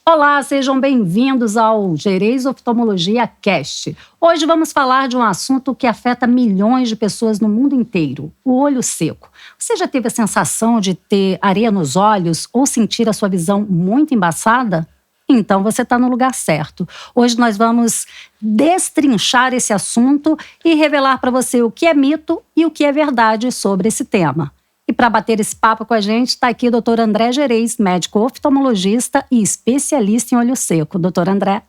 Olá, sejam bem-vindos ao Gerês Oftalmologia Cast. Hoje vamos falar de um assunto que afeta milhões de pessoas no mundo inteiro, o olho seco. Você já teve a sensação de ter areia nos olhos ou sentir a sua visão muito embaçada? Então você está no lugar certo. Hoje nós vamos destrinchar esse assunto e revelar para você o que é mito e o que é verdade sobre esse tema. E para bater esse papo com a gente, está aqui o Dr. André Gerês, médico oftalmologista e especialista em olho seco. Dr. André.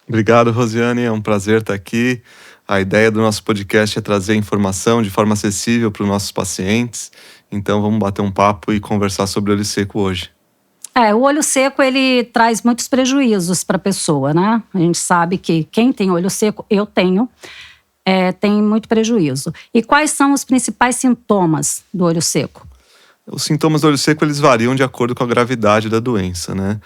Obrigado, Rosiane. É um prazer estar aqui. A ideia do nosso podcast é trazer informação de forma acessível para os nossos pacientes. Então, vamos bater um papo e conversar sobre olho seco hoje. O olho seco, ele traz muitos prejuízos para a pessoa, né? A gente sabe que quem tem olho seco, eu tenho, tem muito prejuízo. E quais são os principais sintomas do olho seco? Os sintomas do olho seco, eles variam de acordo com a gravidade da doença, né?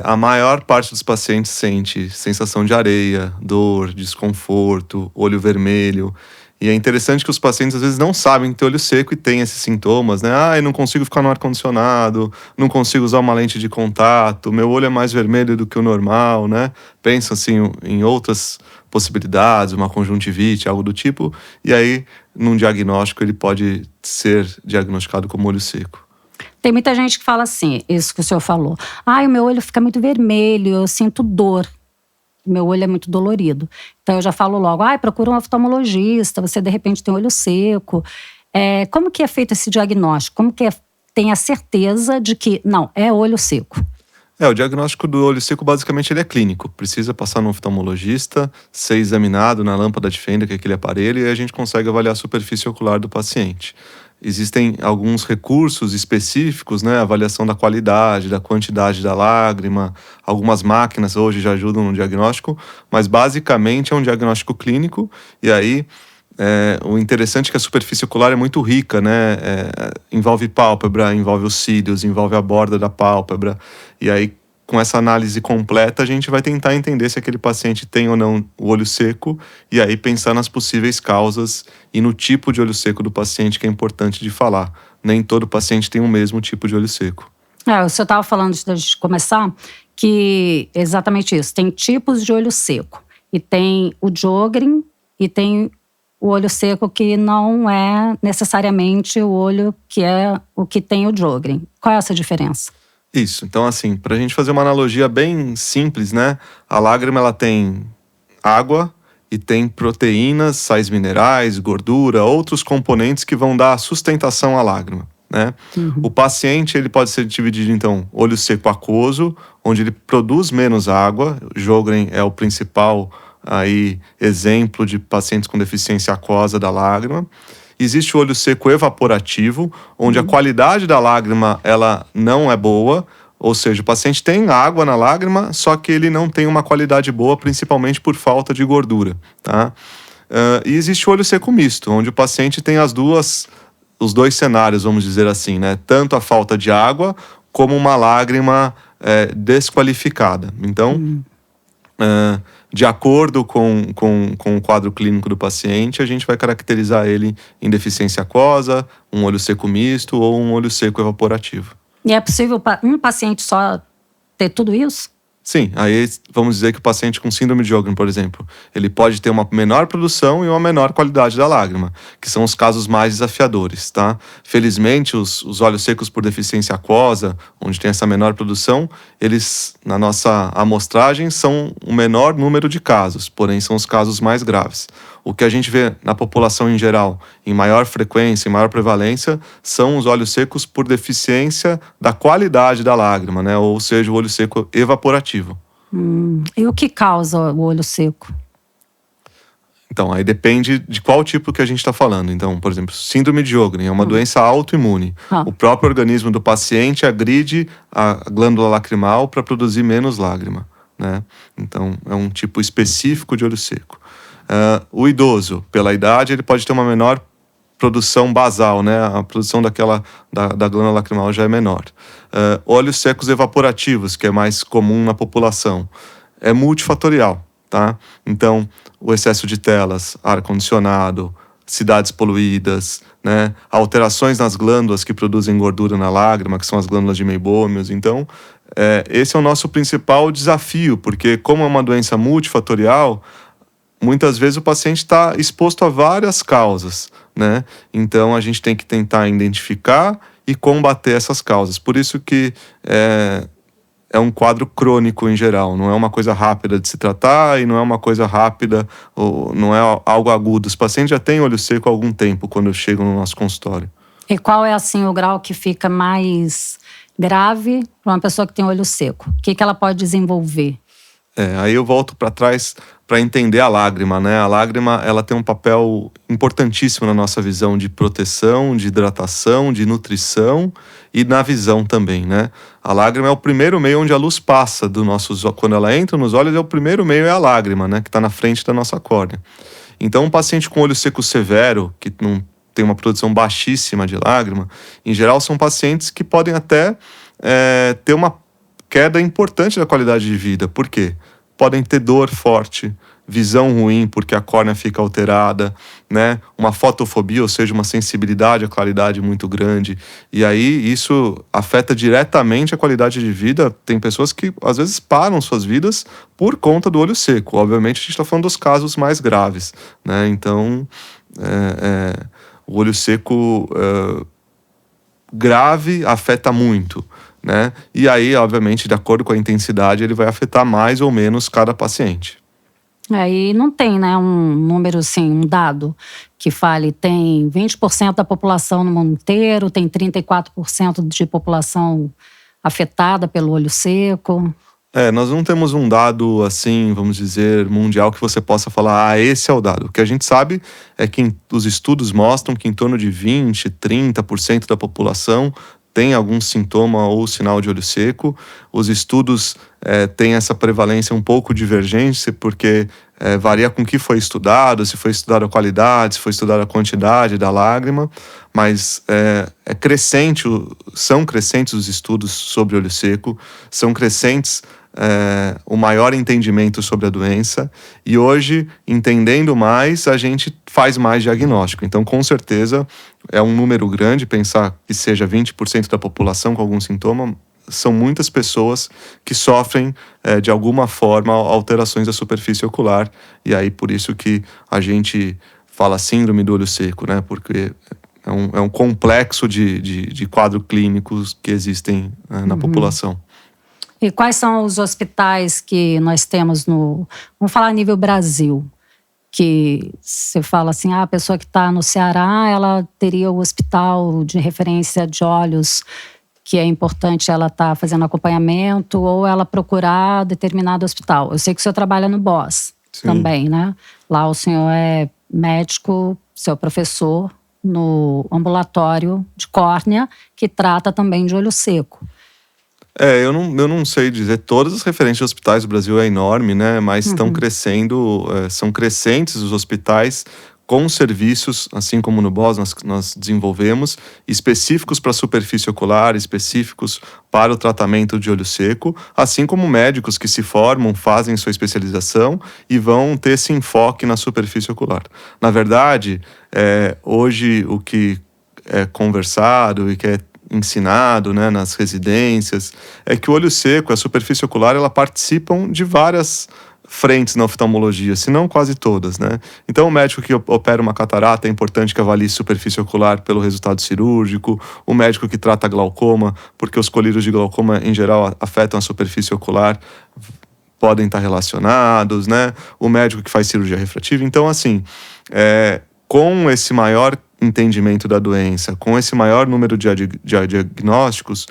A maior parte dos pacientes sente sensação de areia, dor, desconforto, olho vermelho. E é interessante que os pacientes às vezes não sabem ter olho seco e têm esses sintomas, né? Eu não consigo ficar no ar-condicionado, não consigo usar uma lente de contato, meu olho é mais vermelho do que o normal, né? Pensam assim em outras possibilidades, uma conjuntivite, algo do tipo, e aí, num diagnóstico, ele pode ser diagnosticado como olho seco. Tem muita gente que fala assim, isso que o senhor falou. O meu olho fica muito vermelho, eu sinto dor. Meu olho é muito dolorido. Então eu já falo logo, procura um oftalmologista, você de repente tem olho seco. Como que é feito esse diagnóstico? Como que tem a certeza de que, não, é olho seco? O diagnóstico do olho seco, basicamente, ele é clínico. Precisa passar no oftalmologista, ser examinado na lâmpada de fenda, que é aquele aparelho, e a gente consegue avaliar a superfície ocular do paciente. Existem alguns recursos específicos, né? Avaliação da qualidade, da quantidade da lágrima. Algumas máquinas hoje já ajudam no diagnóstico, mas basicamente é um diagnóstico clínico. E aí, o interessante é que a superfície ocular é muito rica, né? Envolve pálpebra, envolve os cílios, envolve a borda da pálpebra. E aí, com essa análise completa, a gente vai tentar entender se aquele paciente tem ou não o olho seco e aí pensar nas possíveis causas e no tipo de olho seco do paciente, que é importante de falar. Nem todo paciente tem o mesmo tipo de olho seco. O senhor estava falando antes de começar que exatamente isso. Tem tipos de olho seco. E tem o Sjögren e tem o olho seco que não é necessariamente o olho que é o que tem o Sjögren. Qual é essa diferença? Isso, então assim, para a gente fazer uma analogia bem simples, né? A lágrima, ela tem água e tem proteínas, sais minerais, gordura, outros componentes que vão dar sustentação à lágrima, né? O paciente, ele pode ser dividido, então, olho seco aquoso, onde ele produz menos água. O Sjögren é o principal aí exemplo de pacientes com deficiência aquosa da lágrima. Existe o olho seco evaporativo, onde a qualidade da lágrima ela não é boa, ou seja, o paciente tem água na lágrima, só que ele não tem uma qualidade boa, principalmente por falta de gordura, tá? E existe o olho seco misto, onde o paciente tem os dois cenários, vamos dizer assim, né? Tanto a falta de água, como uma lágrima desqualificada. Então, de acordo com o quadro clínico do paciente, a gente vai caracterizar ele em deficiência aquosa, um olho seco misto ou um olho seco evaporativo. E é possível um paciente só ter tudo isso? Sim, aí vamos dizer que o paciente com síndrome de Sjögren, por exemplo, ele pode ter uma menor produção e uma menor qualidade da lágrima, que são os casos mais desafiadores, tá? Felizmente, os olhos secos por deficiência aquosa, onde tem essa menor produção, eles, na nossa amostragem, são o menor número de casos, porém são os casos mais graves. O que a gente vê na população em geral, em maior frequência, em maior prevalência, são os olhos secos por deficiência da qualidade da lágrima, né? Ou seja, o olho seco evaporativo. E o que causa o olho seco? Então, aí depende de qual tipo que a gente está falando. Então, por exemplo, síndrome de Sjögren é uma doença autoimune. O próprio organismo do paciente agride a glândula lacrimal para produzir menos lágrima, né? Então, é um tipo específico de olho seco. O idoso, pela idade, ele pode ter uma menor produção basal, né? A produção da glândula lacrimal já é menor. Olhos secos evaporativos, que é mais comum na população, é multifatorial, tá? Então, o excesso de telas, ar-condicionado, cidades poluídas, né? Alterações nas glândulas que produzem gordura na lágrima, que são as glândulas de Meibomius. Então, esse é o nosso principal desafio, porque como é uma doença multifatorial, muitas vezes o paciente está exposto a várias causas, né? Então a gente tem que tentar identificar e combater essas causas. Por isso que é um quadro crônico em geral, não é uma coisa rápida de se tratar e não é uma coisa rápida, ou não é algo agudo. Os pacientes já têm olho seco há algum tempo quando chegam no nosso consultório. E qual é, assim, o grau que fica mais grave para uma pessoa que tem olho seco? O que ela pode desenvolver? Aí eu volto para trás para entender a lágrima, né? A lágrima, ela tem um papel importantíssimo na nossa visão de proteção, de hidratação, de nutrição e na visão também, né? A lágrima é o primeiro meio onde a luz passa do nosso... Quando ela entra nos olhos, o primeiro meio é a lágrima, né? Que está na frente da nossa córnea. Então, um paciente com olho seco severo, que não tem uma produção baixíssima de lágrima, em geral são pacientes que podem até ter uma queda importante da qualidade de vida. Por quê? Podem ter dor forte, visão ruim porque a córnea fica alterada, né? Uma fotofobia, ou seja, uma sensibilidade à claridade muito grande. E aí isso afeta diretamente a qualidade de vida. Tem pessoas que às vezes param suas vidas por conta do olho seco. Obviamente a gente está falando dos casos mais graves, né? Então o olho seco grave afeta muito, né? E aí, obviamente, de acordo com a intensidade, ele vai afetar mais ou menos cada paciente. Aí não tem, né, um número assim, um dado que fale tem 20% da população no mundo inteiro, tem 34% de população afetada pelo olho seco. Nós não temos um dado assim, vamos dizer, mundial que você possa falar, esse é o dado. O que a gente sabe é que os estudos mostram que em torno de 20, 30% da população tem algum sintoma ou sinal de olho seco. Os estudos têm essa prevalência um pouco divergente, porque varia com o que foi estudado, se foi estudada a qualidade, se foi estudada a quantidade da lágrima, mas são crescentes os estudos sobre olho seco, são crescentes o maior entendimento sobre a doença, e hoje, entendendo mais, a gente faz mais diagnóstico. Então, com certeza, é um número grande, pensar que seja 20% da população com algum sintoma, são muitas pessoas que sofrem, de alguma forma, alterações da superfície ocular, e aí por isso que a gente fala síndrome do olho seco, né? Porque é um complexo de quadros clínicos que existem na população. E quais são os hospitais que nós temos vamos falar a nível Brasil, que você fala assim, a pessoa que está no Ceará, ela teria o hospital de referência de olhos, que é importante ela estar fazendo acompanhamento, ou ela procurar determinado hospital. Eu sei que o senhor trabalha no BOS também, né? Lá o senhor é médico, seu professor no ambulatório de córnea, que trata também de olho seco. Eu não sei dizer, todas as referências de hospitais do Brasil é enorme, né? Mas estão crescendo, são crescentes os hospitais com serviços, assim como no BOS nós desenvolvemos, específicos para a superfície ocular, específicos para o tratamento de olho seco, assim como médicos que se formam, fazem sua especialização e vão ter esse enfoque na superfície ocular. Na verdade, hoje o que é conversado e que é ensinado, né, nas residências, é que o olho seco, a superfície ocular, ela participam de várias frentes na oftalmologia, se não quase todas, né? Então, o médico que opera uma catarata é importante que avalie superfície ocular pelo resultado cirúrgico, o médico que trata glaucoma, porque os colírios de glaucoma, em geral, afetam a superfície ocular, podem estar relacionados, né? O médico que faz cirurgia refrativa. Então, assim, com esse maior entendimento da doença, com esse maior número de diagnósticos,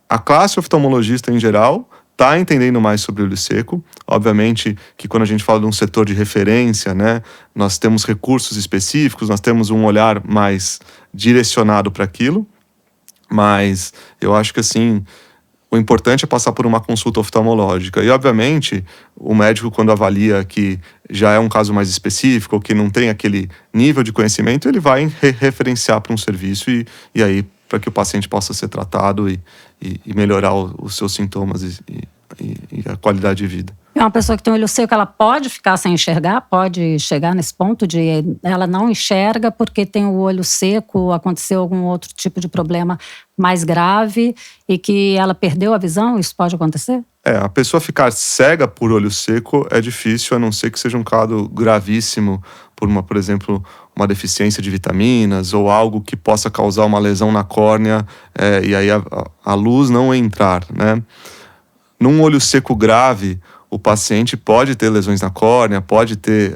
a classe oftalmologista em geral está entendendo mais sobre o olho seco. Obviamente que quando a gente fala de um setor de referência, né, nós temos recursos específicos, nós temos um olhar mais direcionado para aquilo, mas eu acho que assim, o importante é passar por uma consulta oftalmológica. E, obviamente, o médico, quando avalia que já é um caso mais específico, ou que não tem aquele nível de conhecimento, ele vai referenciar para um serviço e aí para que o paciente possa ser tratado e melhorar os seus sintomas e a qualidade de vida. E uma pessoa que tem olho seco, ela pode ficar sem enxergar? Pode chegar nesse ponto de ela não enxerga porque tem o olho seco, aconteceu algum outro tipo de problema mais grave e que ela perdeu a visão? Isso pode acontecer? A pessoa ficar cega por olho seco é difícil, a não ser que seja um caso gravíssimo por exemplo, uma deficiência de vitaminas ou algo que possa causar uma lesão na córnea e aí a luz não entrar, né? Num olho seco grave, o paciente pode ter lesões na córnea, pode ter,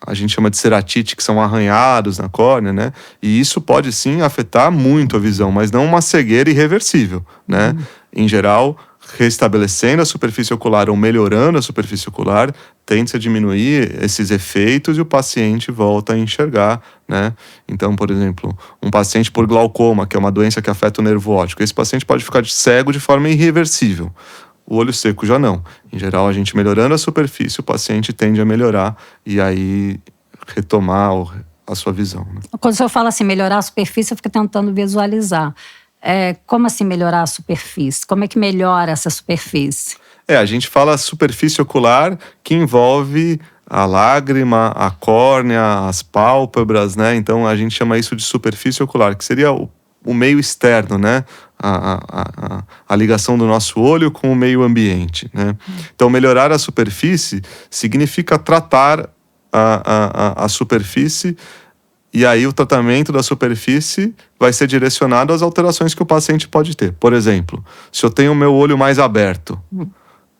a gente chama de ceratite, que são arranhados na córnea, né? E isso pode sim afetar muito a visão, mas não uma cegueira irreversível, né? Em geral, restabelecendo a superfície ocular ou melhorando a superfície ocular, tende-se a diminuir esses efeitos e o paciente volta a enxergar, né? Então, por exemplo, um paciente por glaucoma, que é uma doença que afeta o nervo óptico, esse paciente pode ficar cego de forma irreversível. O olho seco já não. Em geral, a gente melhorando a superfície, o paciente tende a melhorar e aí retomar a sua visão, né? Quando o senhor fala assim, melhorar a superfície, eu fico tentando visualizar. Como assim melhorar a superfície? Como é que melhora essa superfície? A gente fala superfície ocular que envolve a lágrima, a córnea, as pálpebras, né? Então a gente chama isso de superfície ocular, que seria o meio externo, né? A ligação do nosso olho com o meio ambiente, né? Então melhorar a superfície significa tratar a superfície. E aí o tratamento da superfície vai ser direcionado às alterações que o paciente pode ter. Por exemplo, se eu tenho o meu olho mais aberto,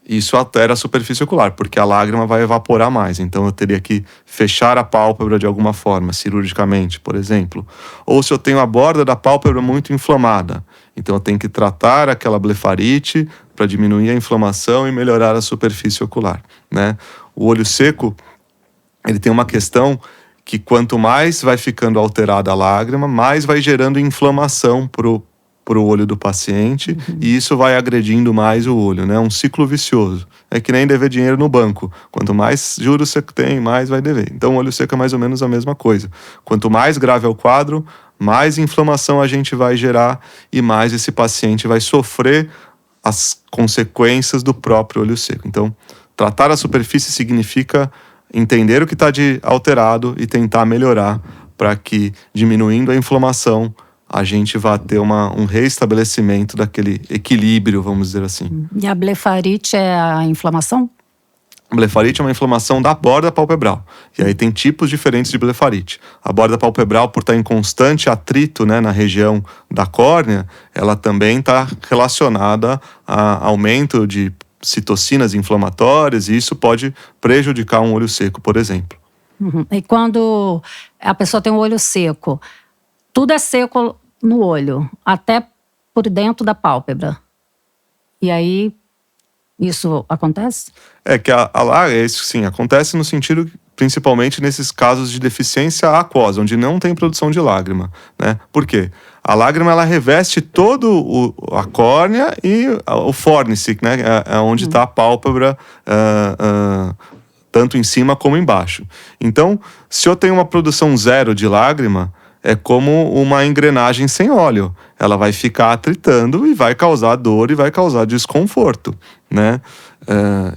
isso altera a superfície ocular, porque a lágrima vai evaporar mais. Então eu teria que fechar a pálpebra de alguma forma, cirurgicamente, por exemplo. Ou se eu tenho a borda da pálpebra muito inflamada, então eu tenho que tratar aquela blefarite para diminuir a inflamação e melhorar a superfície ocular, né? O olho seco, ele tem uma questão que quanto mais vai ficando alterada a lágrima, mais vai gerando inflamação pro olho do paciente, e isso vai agredindo mais o olho, né? Um ciclo vicioso. É que nem dever dinheiro no banco. Quanto mais juros você tem, mais vai dever. Então o olho seco é mais ou menos a mesma coisa. Quanto mais grave é o quadro, mais inflamação a gente vai gerar e mais esse paciente vai sofrer as consequências do próprio olho seco. Então, tratar a superfície significa entender o que está de alterado e tentar melhorar para que, diminuindo a inflamação, a gente vá ter um reestabelecimento daquele equilíbrio, vamos dizer assim. E a blefarite é a inflamação? A blefarite é uma inflamação da borda palpebral. E aí tem tipos diferentes de blefarite. A borda palpebral, por estar em constante atrito, né, na região da córnea, ela também está relacionada a aumento de citocinas inflamatórias, e isso pode prejudicar um olho seco, por exemplo. E quando a pessoa tem um olho seco, tudo é seco no olho, até por dentro da pálpebra. E aí, isso acontece? Isso sim, acontece no sentido, principalmente nesses casos de deficiência aquosa, onde não tem produção de lágrima, né? Por quê? A lágrima, ela reveste todo a córnea e o fórnice, né? É onde está a pálpebra, tanto em cima como embaixo. Então, se eu tenho uma produção zero de lágrima, é como uma engrenagem sem óleo. Ela vai ficar atritando e vai causar dor e vai causar desconforto, né?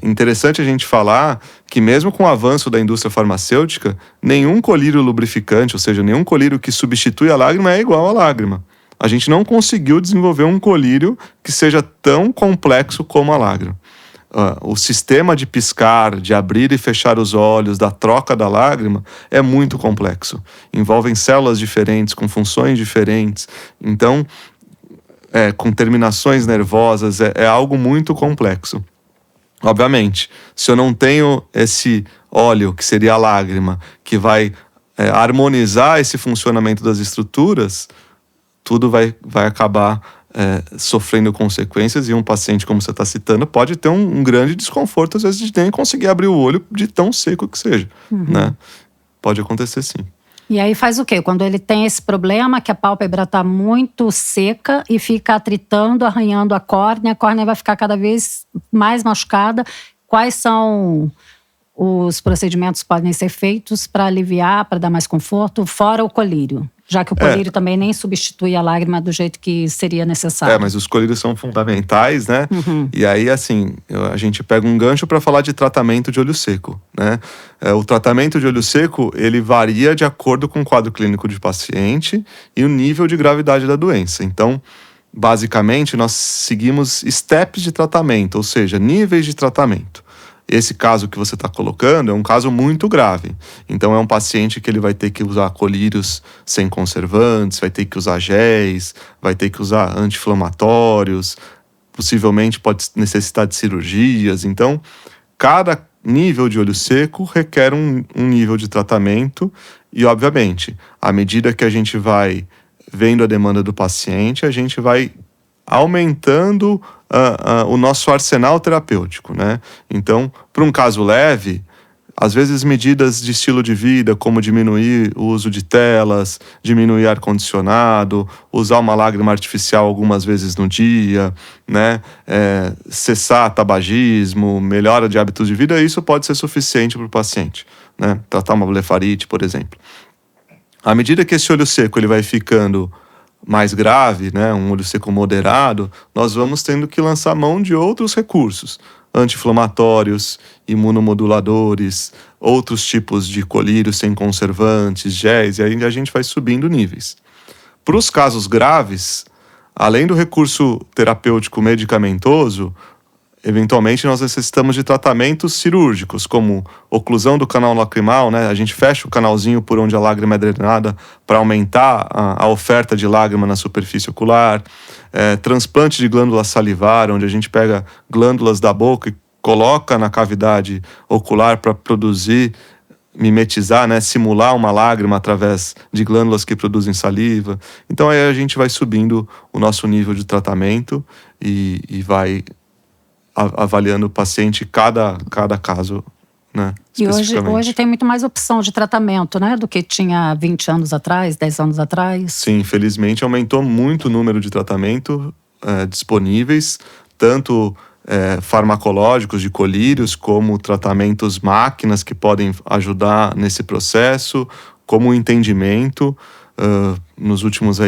Interessante a gente falar que mesmo com o avanço da indústria farmacêutica, nenhum colírio lubrificante, ou seja, nenhum colírio que substitui a lágrima é igual à lágrima. A gente não conseguiu desenvolver um colírio que seja tão complexo como a lágrima. O sistema de piscar, de abrir e fechar os olhos, da troca da lágrima, é muito complexo. Envolvem células diferentes, com funções diferentes. Então, com terminações nervosas, é algo muito complexo. Obviamente, se eu não tenho esse óleo, que seria a lágrima, que vai harmonizar esse funcionamento das estruturas, tudo vai acabar sofrendo consequências, e um paciente, como você está citando, pode ter um grande desconforto, às vezes, de nem conseguir abrir o olho de tão seco que seja, né? Pode acontecer, sim. E aí faz o quê? Quando ele tem esse problema, que a pálpebra está muito seca e fica atritando, arranhando a córnea vai ficar cada vez mais machucada. Quais são os procedimentos que podem ser feitos para aliviar, para dar mais conforto, fora o colírio? Já que o colírio também nem substitui a lágrima do jeito que seria necessário. Mas os colírios são fundamentais, né? E aí, assim, a gente pega um gancho para falar de tratamento de olho seco, né? O tratamento de olho seco, ele varia de acordo com o quadro clínico do paciente e o nível de gravidade da doença. Então, basicamente, nós seguimos steps de tratamento, ou seja, níveis de tratamento. Esse caso que você está colocando é um caso muito grave. Então, é um paciente que ele vai ter que usar colírios sem conservantes, vai ter que usar géis, vai ter que usar anti-inflamatórios, possivelmente pode necessitar de cirurgias. Então, cada nível de olho seco requer um nível de tratamento e, obviamente, à medida que a gente vai vendo a demanda do paciente, a gente vai aumentando o nosso arsenal terapêutico, né? Então, para um caso leve, às vezes medidas de estilo de vida, como diminuir o uso de telas, diminuir ar-condicionado, usar uma lágrima artificial algumas vezes no dia, né? Cessar tabagismo, melhora de hábitos de vida, isso pode ser suficiente para o paciente, né? Tratar uma blefarite, por exemplo. À medida que esse olho seco ele vai ficando mais grave, né, um olho seco moderado, nós vamos tendo que lançar mão de outros recursos, anti-inflamatórios, imunomoduladores, outros tipos de colírios sem conservantes, géis, e aí a gente vai subindo níveis. Para os casos graves, além do recurso terapêutico medicamentoso, eventualmente nós necessitamos de tratamentos cirúrgicos, como oclusão do canal lacrimal, né? A gente fecha o canalzinho por onde a lágrima é drenada para aumentar a oferta de lágrima na superfície ocular, transplante de glândula salivar, onde a gente pega glândulas da boca e coloca na cavidade ocular para produzir, mimetizar, né? Simular uma lágrima através de glândulas que produzem saliva. Então aí a gente vai subindo o nosso nível de tratamento e vai avaliando o paciente cada caso, né? E hoje tem muito mais opção de tratamento, né? Do que tinha 20 anos atrás, 10 anos atrás. Sim, infelizmente aumentou muito o número de tratamento disponíveis, tanto farmacológicos de colírios, como tratamentos máquinas que podem ajudar nesse processo, como o entendimento. Nos últimos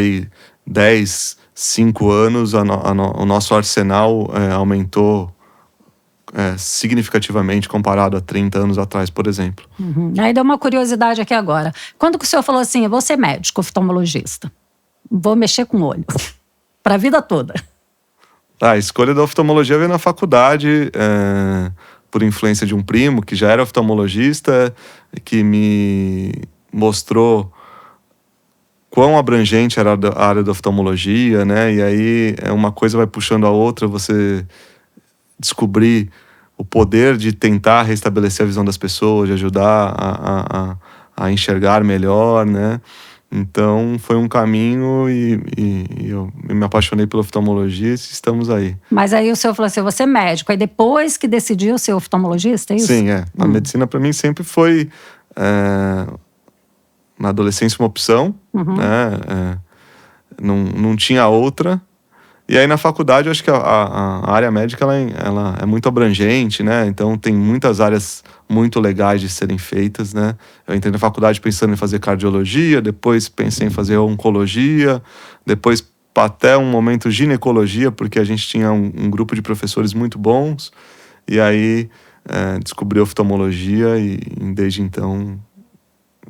5 anos, o nosso arsenal aumentou significativamente comparado a 30 anos atrás, por exemplo. Aí deu uma curiosidade aqui agora. Quando que o senhor falou assim, eu vou ser médico, oftalmologista, vou mexer com o olho, para a vida toda? A escolha da oftalmologia veio na faculdade, por influência de um primo que já era oftalmologista, que me mostrou quão abrangente era a área da oftalmologia, né? E aí uma coisa vai puxando a outra, você descobrir o poder de tentar restabelecer a visão das pessoas, de ajudar a enxergar melhor, né? Então foi um caminho e eu me apaixonei pela oftalmologia e estamos aí. Mas aí o senhor falou assim, você é médico, aí depois que decidiu ser oftalmologista, é isso? Sim, a medicina para mim sempre foi, na adolescência, uma opção, né? Não tinha outra. E aí na faculdade eu acho que a área médica ela é muito abrangente, né? Então tem muitas áreas muito legais de serem feitas, né? Eu entrei na faculdade pensando em fazer cardiologia, depois pensei em fazer oncologia, depois até um momento ginecologia, porque a gente tinha um grupo de professores muito bons. E aí descobri oftalmologia e desde então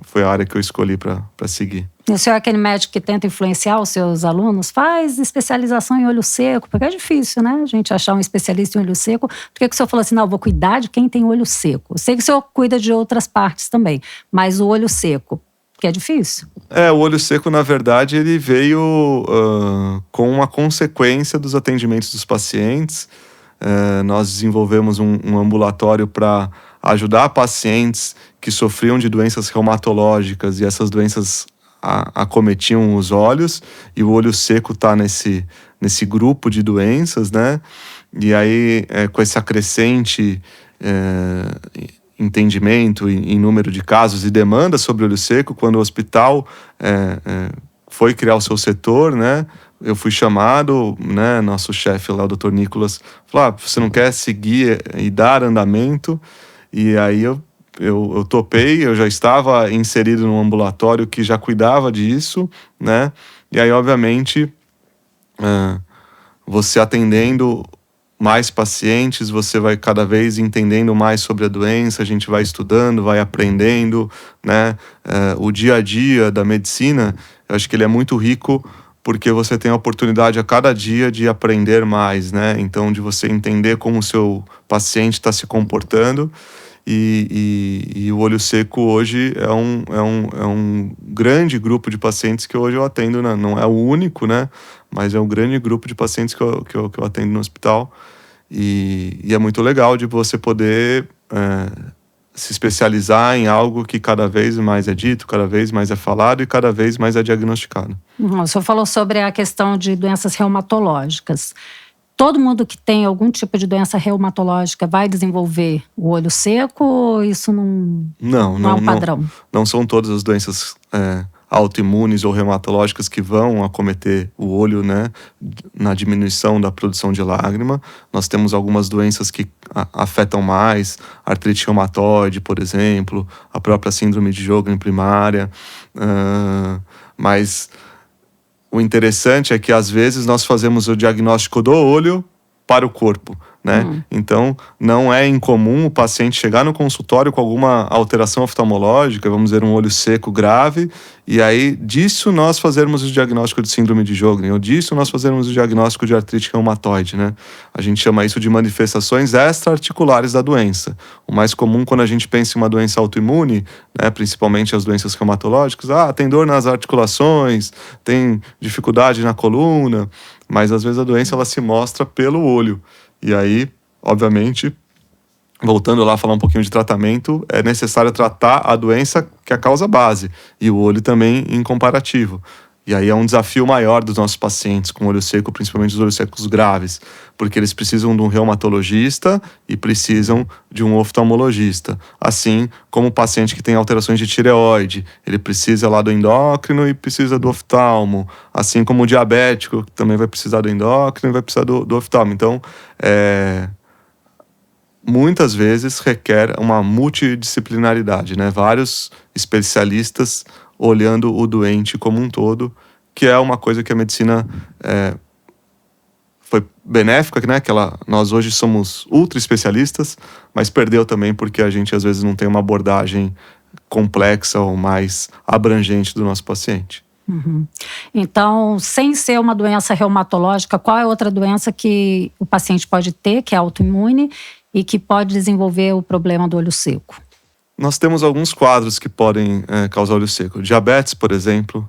foi a área que eu escolhi para seguir. E o senhor é aquele médico que tenta influenciar os seus alunos? Faz especialização em olho seco, porque é difícil, né? A gente achar um especialista em olho seco. Por que o senhor falou assim, não, eu vou cuidar de quem tem olho seco? Eu sei que o senhor cuida de outras partes também, mas o olho seco, que é difícil. O olho seco, na verdade, ele veio com uma consequência dos atendimentos dos pacientes. Nós desenvolvemos um ambulatório para ajudar pacientes que sofriam de doenças reumatológicas e essas doenças acometiam os olhos, e o olho seco está nesse grupo de doenças, né? E aí, com esse acrescente entendimento em número de casos e demandas sobre o olho seco, quando o hospital foi criar o seu setor, né? Eu fui chamado, né? Nosso chefe lá, o Dr. Nicolas, falou: você não quer seguir e dar andamento? E aí eu eu topei, eu já estava inserido num ambulatório que já cuidava disso, né? E aí, obviamente, você atendendo mais pacientes, você vai cada vez entendendo mais sobre a doença, a gente vai estudando, vai aprendendo, né? O dia a dia da medicina, eu acho que ele é muito rico porque você tem a oportunidade a cada dia de aprender mais, né? Então, de você entender como o seu paciente está se comportando. E o olho seco hoje é um grande grupo de pacientes que hoje eu atendo, né? Não é o único, né? Mas é um grande grupo de pacientes que eu atendo no hospital. E é muito legal de você poder se especializar em algo que cada vez mais é dito, cada vez mais é falado e cada vez mais é diagnosticado. O senhor falou sobre a questão de doenças reumatológicas. Todo mundo que tem algum tipo de doença reumatológica vai desenvolver o olho seco ou isso não é um padrão? Não são todas as doenças autoimunes ou reumatológicas que vão acometer o olho, né, na diminuição da produção de lágrima. Nós temos algumas doenças que afetam mais, artrite reumatoide, por exemplo, a própria síndrome de Sjögren primária, mas o interessante é que, às vezes, nós fazemos o diagnóstico do olho para o corpo, né? Então, não é incomum o paciente chegar no consultório com alguma alteração oftalmológica, vamos dizer, um olho seco grave, e aí, disso nós fazermos o diagnóstico de síndrome de Sjögren, ou disso nós fazermos o diagnóstico de artrite reumatoide, né? A gente chama isso de manifestações extra-articulares da doença. O mais comum quando a gente pensa em uma doença autoimune, né, principalmente as doenças reumatológicas, tem dor nas articulações, tem dificuldade na coluna, mas às vezes a doença ela se mostra pelo olho. E aí, obviamente, voltando lá a falar um pouquinho de tratamento, é necessário tratar a doença que é a causa base, e o olho também em comparativo. E aí é um desafio maior dos nossos pacientes com olho seco, principalmente os olhos secos graves, porque eles precisam de um reumatologista e precisam de um oftalmologista. Assim como o paciente que tem alterações de tireoide, ele precisa lá do endócrino e precisa do oftalmo. Assim como o diabético, que também vai precisar do endócrino e vai precisar do oftalmo. Então, muitas vezes requer uma multidisciplinaridade, né? Vários especialistas olhando o doente como um todo, que é uma coisa que a medicina foi benéfica, né? Nós hoje somos ultra especialistas, mas perdeu também porque a gente às vezes não tem uma abordagem complexa ou mais abrangente do nosso paciente. Então, sem ser uma doença reumatológica, qual é outra doença que o paciente pode ter, que é autoimune, e que pode desenvolver o problema do olho seco? Nós temos alguns quadros que podem causar olho seco. Diabetes, por exemplo.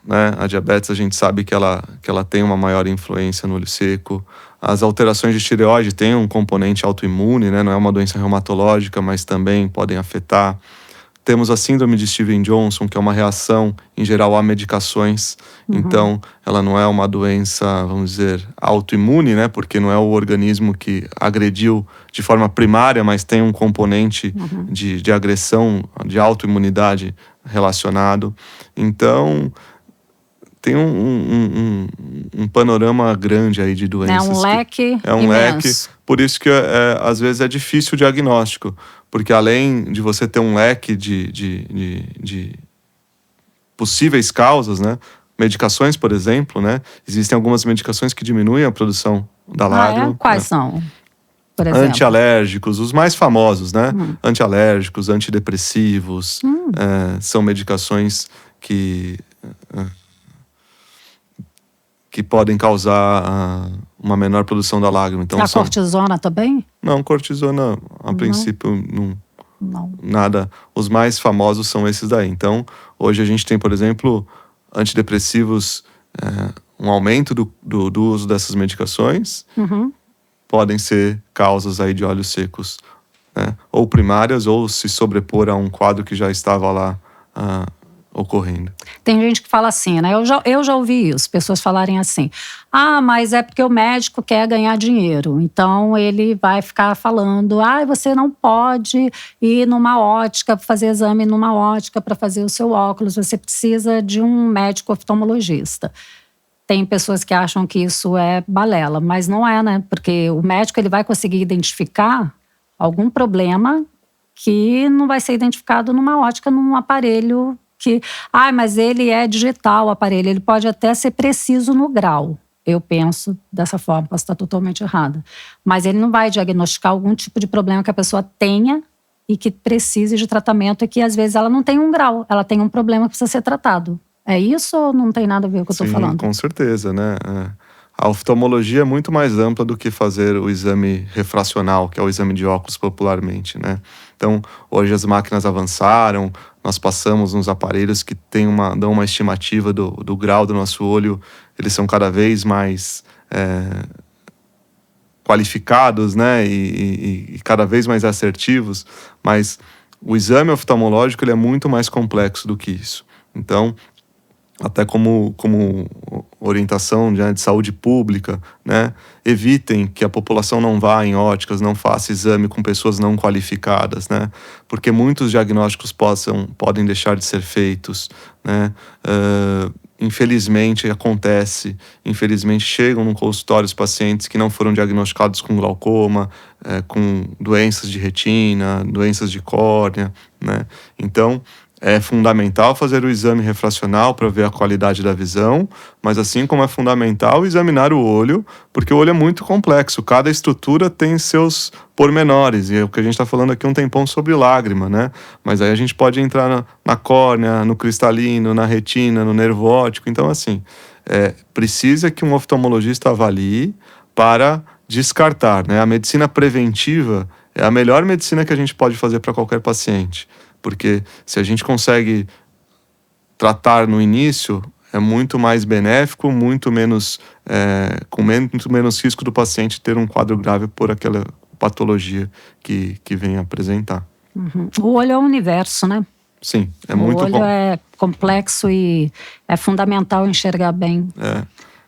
Né? A diabetes, a gente sabe que ela tem uma maior influência no olho seco. As alterações de tireoide têm um componente autoimune, né? Não é uma doença reumatológica, mas também podem afetar. Temos a síndrome de Stevens-Johnson, que é uma reação, em geral, a medicações. Então, ela não é uma doença, vamos dizer, autoimune, né? Porque não é o organismo que agrediu de forma primária, mas tem um componente de agressão, de autoimunidade relacionado. Então, tem um panorama grande aí de doenças. É um leque É um imenso. leque. Por isso que, às vezes, é difícil o diagnóstico. Porque além de você ter um leque de possíveis causas, né? Medicações, por exemplo, né? Existem algumas medicações que diminuem a produção da lágrima. Quais são, por exemplo? Antialérgicos, os mais famosos, né? Antialérgicos, antidepressivos, são medicações que podem causar uma menor produção da lágrima. Então, a cortisona também? Não, cortisona, a princípio, Não. Nada. Os mais famosos são esses daí. Então, hoje a gente tem, por exemplo, antidepressivos, um aumento do uso dessas medicações. Podem ser causas aí de olhos secos, né? Ou primárias, ou se sobrepor a um quadro que já estava lá ocorrendo. Tem gente que fala assim, né? Eu já ouvi isso, pessoas falarem assim: mas é porque o médico quer ganhar dinheiro, então ele vai ficar falando: você não pode ir numa ótica, fazer exame numa ótica para fazer o seu óculos, você precisa de um médico oftalmologista. Tem pessoas que acham que isso é balela, mas não é, né? Porque o médico ele vai conseguir identificar algum problema que não vai ser identificado numa ótica, num aparelho que... mas ele é digital o aparelho, ele pode até ser preciso no grau. Eu penso dessa forma, posso estar totalmente errada. Mas ele não vai diagnosticar algum tipo de problema que a pessoa tenha e que precise de tratamento e que às vezes ela não tem um grau, ela tem um problema que precisa ser tratado. É isso ou não tem nada a ver com o que eu estou falando? Com certeza, né? A oftalmologia é muito mais ampla do que fazer o exame refracional, que é o exame de óculos popularmente, né? Então, hoje as máquinas avançaram, nós passamos nos aparelhos que dão uma estimativa do grau do nosso olho, eles são cada vez mais qualificados, né? E cada vez mais assertivos, mas o exame oftalmológico ele é muito mais complexo do que isso. Então, até como orientação de saúde pública, né? Evitem que a população não vá em óticas, não faça exame com pessoas não qualificadas, né? Porque muitos diagnósticos podem deixar de ser feitos, né? Infelizmente acontece, chegam no consultório os pacientes que não foram diagnosticados com glaucoma, com doenças de retina, doenças de córnea, né? Então, é fundamental fazer o exame refracional para ver a qualidade da visão, mas assim como é fundamental examinar o olho, porque o olho é muito complexo, cada estrutura tem seus pormenores, e é o que a gente está falando aqui um tempão sobre lágrima, né? Mas aí a gente pode entrar na córnea, no cristalino, na retina, no nervo óptico, então assim, precisa que um oftalmologista avalie para descartar, né? A medicina preventiva é a melhor medicina que a gente pode fazer para qualquer paciente. Porque se a gente consegue tratar no início, é muito mais benéfico, com muito menos risco do paciente ter um quadro grave por aquela patologia que vem apresentar. Uhum. O olho é um universo, né? Sim, é muito complexo. O olho é complexo e é fundamental enxergar bem.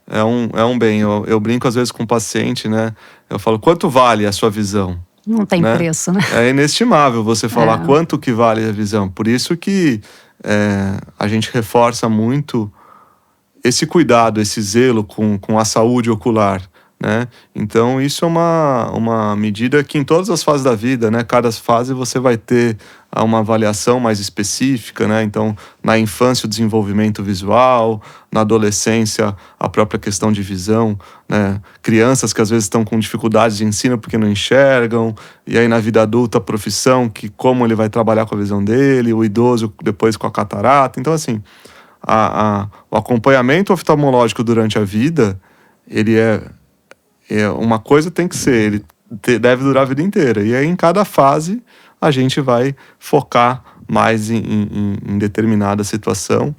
É um bem. Eu brinco às vezes com o paciente, né? Eu falo, quanto vale a sua visão? Não tem preço, né? É inestimável você falar quanto que vale a visão. Por isso que a gente reforça muito esse cuidado, esse zelo com a saúde ocular, né? Então, isso é uma medida que em todas as fases da vida, né? Cada fase você vai ter uma avaliação mais específica, né? Então, na infância, o desenvolvimento visual, na adolescência, a própria questão de visão, né? Crianças que às vezes estão com dificuldades de ensino porque não enxergam, e aí na vida adulta, a profissão, que como ele vai trabalhar com a visão dele, o idoso depois com a catarata. Então, assim, o acompanhamento oftalmológico durante a vida, ele uma coisa tem que ser, ele deve durar a vida inteira. E aí, em cada fase, a gente vai focar mais em determinada situação,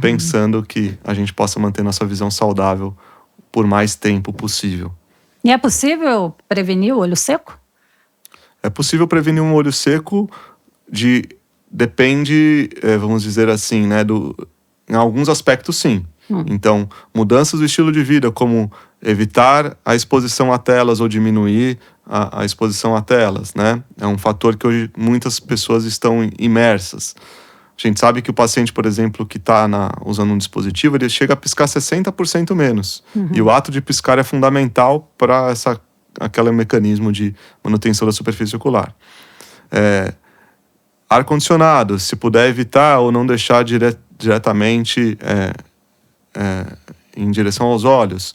pensando que a gente possa manter nossa visão saudável por mais tempo possível. E é possível prevenir o olho seco? É possível prevenir um olho seco depende, vamos dizer assim, né, em alguns aspectos, sim. Então, mudanças do estilo de vida, como evitar a exposição a telas ou diminuir a exposição a telas, né? É um fator que hoje muitas pessoas estão imersas. A gente sabe que o paciente, por exemplo, que está usando um dispositivo, ele chega a piscar 60% menos. E o ato de piscar é fundamental para aquele mecanismo de manutenção da superfície ocular. Ar-condicionado, se puder evitar ou não deixar diretamente em direção aos olhos.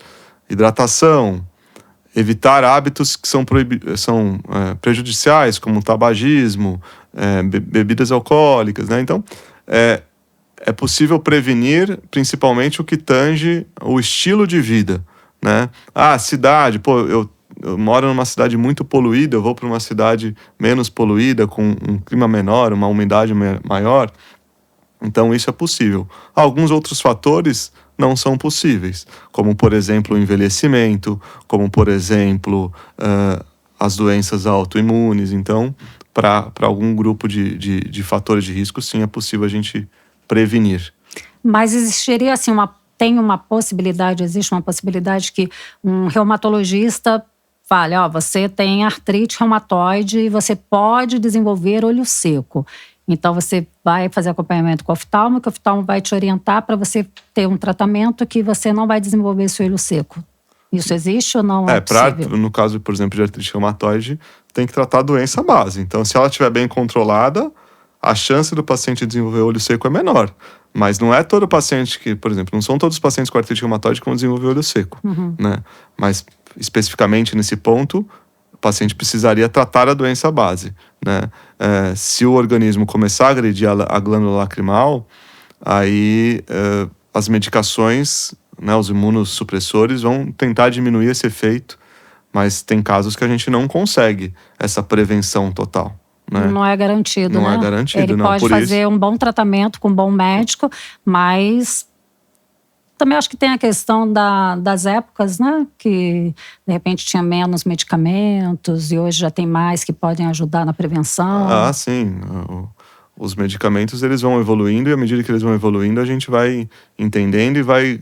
Hidratação, evitar hábitos que são prejudiciais, como tabagismo, bebidas alcoólicas, né? Então, é possível prevenir principalmente o que tange o estilo de vida, né? Cidade, eu moro numa cidade muito poluída, eu vou para uma cidade menos poluída, com um clima menor, uma umidade maior. Então, isso é possível. Alguns outros fatores não são possíveis, como, por exemplo, o envelhecimento, como, por exemplo, as doenças autoimunes. Então, para algum grupo de fatores de risco, sim, é possível a gente prevenir. Mas existiria, assim, existe uma possibilidade que um reumatologista fale, você tem artrite reumatoide e você pode desenvolver olho seco. Então, você vai fazer acompanhamento com o oftalmo, que o oftalmo vai te orientar para você ter um tratamento que você não vai desenvolver esse olho seco. Isso existe ou não é possível? No caso, por exemplo, de artrite reumatoide, tem que tratar a doença base. Então, se ela estiver bem controlada, a chance do paciente desenvolver olho seco é menor. Mas não é todo paciente que, por exemplo, não são todos os pacientes com artrite reumatoide que vão desenvolver olho seco, né? Mas, especificamente nesse ponto, o paciente precisaria tratar a doença base, né? Se o organismo começar a agredir a glândula lacrimal, aí as medicações, né, os imunossupressores vão tentar diminuir esse efeito, mas tem casos que a gente não consegue essa prevenção total. Né? Não é garantido, não né? É garantido, Ele não. pode fazer um bom tratamento com um bom médico, mas também acho que tem a questão das épocas, né? Que de repente tinha menos medicamentos e hoje já tem mais que podem ajudar na prevenção. Sim. Os medicamentos, eles vão evoluindo e à medida que eles vão evoluindo, a gente vai entendendo e vai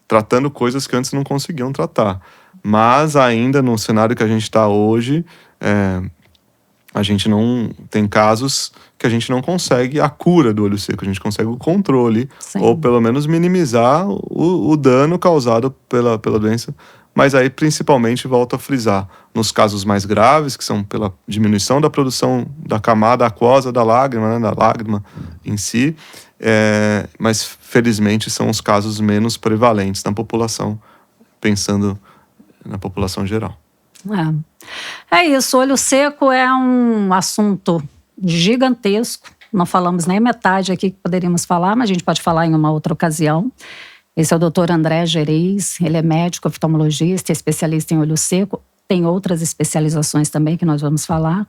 tratando coisas que antes não conseguiam tratar. Mas ainda no cenário que a gente está hoje, a gente não tem casos que a gente não consegue a cura do olho seco, a gente consegue o controle, Sim. ou pelo menos minimizar o dano causado pela doença. Mas aí, principalmente, volto a frisar, nos casos mais graves, que são pela diminuição da produção da camada aquosa da lágrima, né, da lágrima em si, mas felizmente são os casos menos prevalentes na população, pensando na população geral. É isso, olho seco é um assunto gigantesco, não falamos nem metade aqui que poderíamos falar, mas a gente pode falar em uma outra ocasião. Esse é o Dr. André Gerês, ele é médico oftalmologista, especialista em olho seco, tem outras especializações também que nós vamos falar.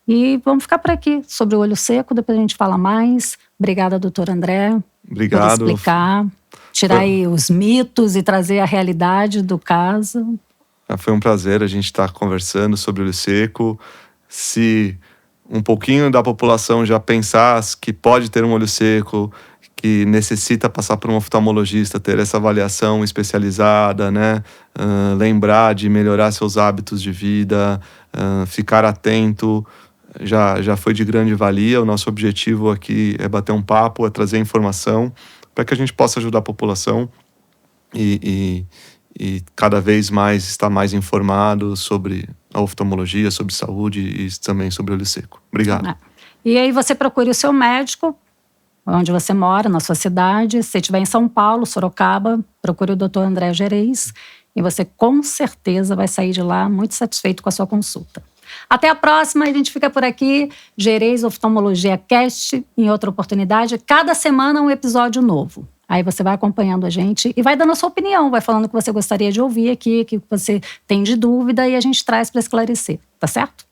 E vamos ficar por aqui sobre o olho seco, depois a gente fala mais. Obrigada, doutor André. Obrigado. Por explicar, tirar aí os mitos e trazer a realidade do caso. Foi um prazer a gente estar conversando sobre o olho seco. Se um pouquinho da população já pensasse que pode ter um olho seco, que necessita passar por um oftalmologista, ter essa avaliação especializada, né? Lembrar de melhorar seus hábitos de vida, ficar atento, já foi de grande valia. O nosso objetivo aqui é bater um papo, é trazer informação para que a gente possa ajudar a população e cada vez mais estar mais informado sobre a oftalmologia, sobre saúde e também sobre olho seco. Obrigado. E aí você procure o seu médico, onde você mora, na sua cidade. Se estiver em São Paulo, Sorocaba, procure o Dr. André Gerês e você com certeza vai sair de lá muito satisfeito com a sua consulta. Até a próxima, a gente fica por aqui. Gerês Oftalmologia Cast, em outra oportunidade. Cada semana um episódio novo. Aí você vai acompanhando a gente e vai dando a sua opinião, vai falando o que você gostaria de ouvir aqui, o que você tem de dúvida e a gente traz para esclarecer, tá certo?